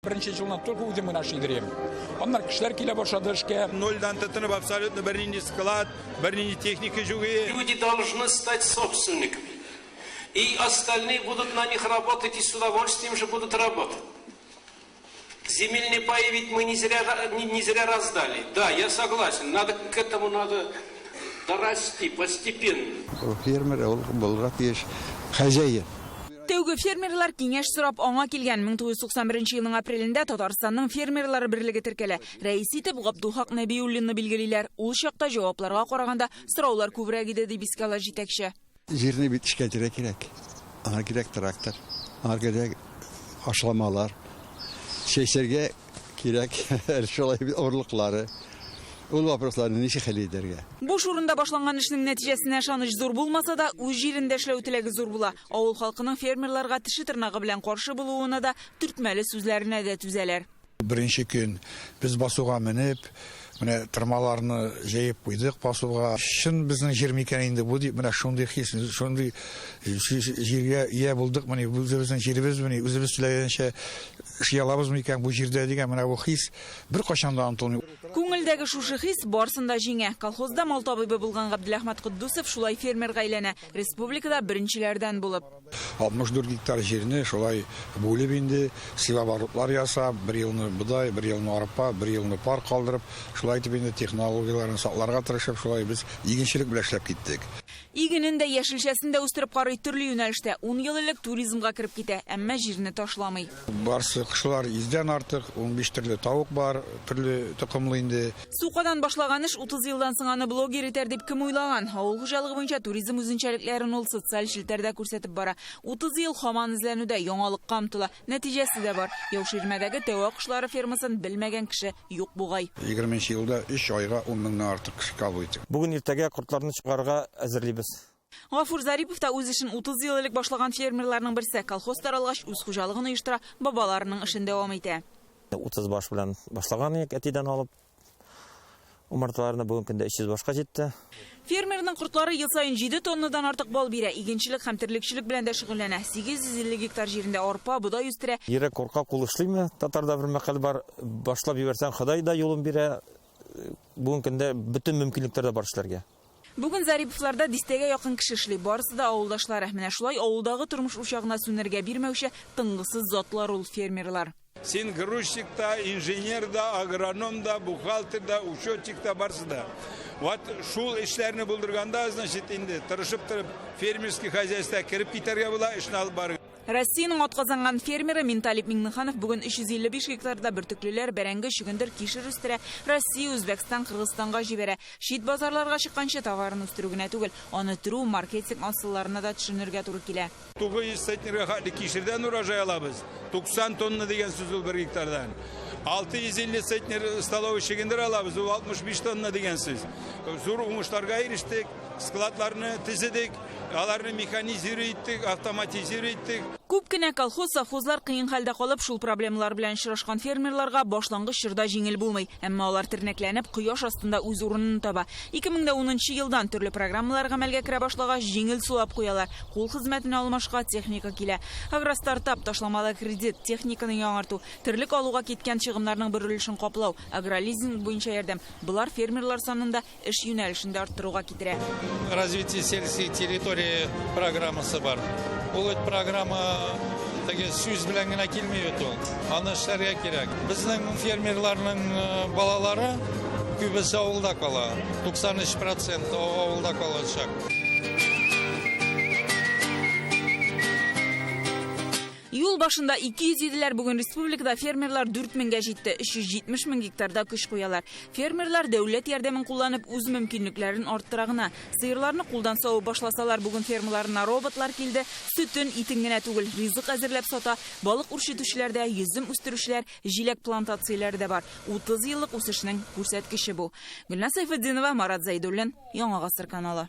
Birinci жылдан только өзім мына шидірем. Onlar kişiler келе başladı işке. Нольдан тытынып абсолютно бірнеше склад, бірнеше техника жүге. Люди должны стать собственниками. И остальные будут на них работать и с удовольствием же будут работать. Земельные паи ведь мы не зря раздали. Да, я согласен, к этому надо дорасти постепенно. Фермер был хозяин. Тәүге фермерлар кеңеш сұрап аңа келген 1991 елның апрелінде Татарстанның фермерлары бірлігі тіркелі. Рәис итеп Ғабдулхақ Нәбиуллинны билгелиләр. Ул чакта җавапларга караганда сораулар күбрәк иде ди бискала җитәкче. Җирне бит эшкә кирәк. Аңа кирәк трактор, аңа кирәк ашламалар. Шәйсәргә кирәк шулай орлыклары. Ул вопросларны ничек хәл итәргә? Буш урында башланган эшнең нәтиҗәсенә ышаныч зур булмаса да, үз җирендә эшләү теләге зур була. Авыл халкының фермерларга теше тырнагы белән каршы булуына да төртмәле сүзләренә дә түзәләр. Беренче көн без басуга менеп, менә тырмаларны җәеп куйдык басуга. Шын безнең җир микән инде бу дип, менә шундый хис, шундый җиргә ия булдык, менә үзебезнең җиребез, менә үзебез теләгәнчә эшләбез микән бу җирдә дигән менә бу хис беркайчан да онытылмый. Күңелдәге шушы хис барсында җиңә. Колхозда мал табибы булган Габделәхмәт Куддусов шулай фермерга әйләнә. Республикада беренчеләрдән булып. 64 гектар җирне шулай бүлеп инде, силабарлыклар ясап, бер елны будай, бер елны арпа, бер елны пар калдырып, шулай итеп инде технологияларын сакларга тырышып, шулай без игенчелек белән эшләп киттек. Игенендә яшелчәсен дә үстереп карый төрле юнәлештә. 10 ел элек туризмга кирип китә, әмма җирне ташламый. Барсы кышлар издән артык, 15 төрле тавык бар, төрле токымлы инде. Сукадан башлаган эш 30 елдан соң аны блогер итәр дип кем уйлаган? Авыл хуҗалыгы буенча туризм үзенчәлекләрен ул социаль челтәрдә күрсәтеп бара. 30 ел һаман эзләнүдә, яңалыкка омтыла. Нәтиҗәсе дә бар. Яуширмәдәге тәвә кошлары фермасын белмәгән кеше юк бугай. 20 елда 3 айга 10 меңнән артык кеше кабул иттек. Бүген иртәгә кортларны чыгарга әзерлибез. Гафур Зарипов та үз эшен 30 ел элек башлаган фермерларның берсе. Колхоз таралгач үз хуҗалыгын оештыра, бабаларының эшен дәвам итә. 30 баш белән башлаган идек, әтидән алып. Умырталарны бүген көндә 300 башка җитте. Фермерның кортлары ел сайын 7 тоннадан артык бал бирә. Игенчелек һәм терлекчелек белән дә шөгыльләнә. 850 гектар җирендә арпа, будай үстерә. Йөрәк курка кул эшлиме? Татарда бер мәкаль бар. Башлап ибәрсәң, Ходай да юлын бирә. Бүген көндә бөтен мөмкинлекләр дә бар эшләргә. Бүген Зариповларда дистәгә якын кеше эшли. Барысы да авылдашлар. Менә шулай авылдагы тормыш учагына сүнәргә бирмәүче тынгысыз затлар ул фермерлар. Син грузчик та, инженер да, агроном да, бухгалтер да, учетчик да барсы да. Вот шул эшләрне булдырганда, значит, инде тырышып торып фермерский хозяйство кирип китәргә була, эшне алып барып. Россиянең атказанган фермеры Минталип Миңнеханов бүген 355 гектарда бөртеклеләр, бәрәңге, чөгендер, кишер үстерә. Россия, Үзбәкстан, Кыргызстанга җибәрә. Шит базарларга чыкканчы товарын үстерү генә түгел, аны төрү, маркетинг асылларына да төшенергә туры килә. 900 центнерга хәтле кишердән урожай алабыз. 90 тонна дигән сүз ул 1 гектардан. 650 центнер столовый чөгендер алабыз, ул 65 тонна дигән сүз. Зур уңышларга ирештек, складларны төзедек, аларны механизировать иттек, автоматизировать иттек. Күп кенә колхоз, совхозлар кыен хәлдә калып, шул проблемалар белән очрашкан фермерларга башлангыч чорда җиңел булмый. Әмма алар тернәкләнеп, кояш астында үз урынын таба. 2010 елдан төрле программалар гамәлгә керә башлагач, җиңел сулап куялар. Кул хезмәтенә алмашка техника килә. Агростартап, ташламалы кредит, техниканы яңарту, терлек алуга киткән чыгымнарның бер өлешен каплау, агролизинг буенча ярдәм. Булар фермерлар санында эш юнәлешендә арттыруга китерә. Развитие сельских территорий программасы бар. Ул программа сүз белән генә килмәй бит ул. Аны эшләргә кирәк. Безнең фермерларның балалары күбесе авылда кала. 93% авылда калачак. Юл башында 207-ләр бүген республикада фермерлар 4000-гә җитте. 370 мең гектарда көч куялар. Фермерлар дәүләт ярдәмен кулланып үз мөмкинлекләрен арттыра гына. Сыерларны кулдан сау башласалар, бүген фермаларына роботлар килде. Сөтен, итен генә түгел, ризык әзерләп сата. Балык үрчетүчеләр дә, йөзем үстерүчеләр, җиләк плантацияләре дә бар. 30 еллык үсешнең күрсәткече бу. Гөлназ Сайфетдинова, Марат Зайдуллин, Яңа гасыр каналы.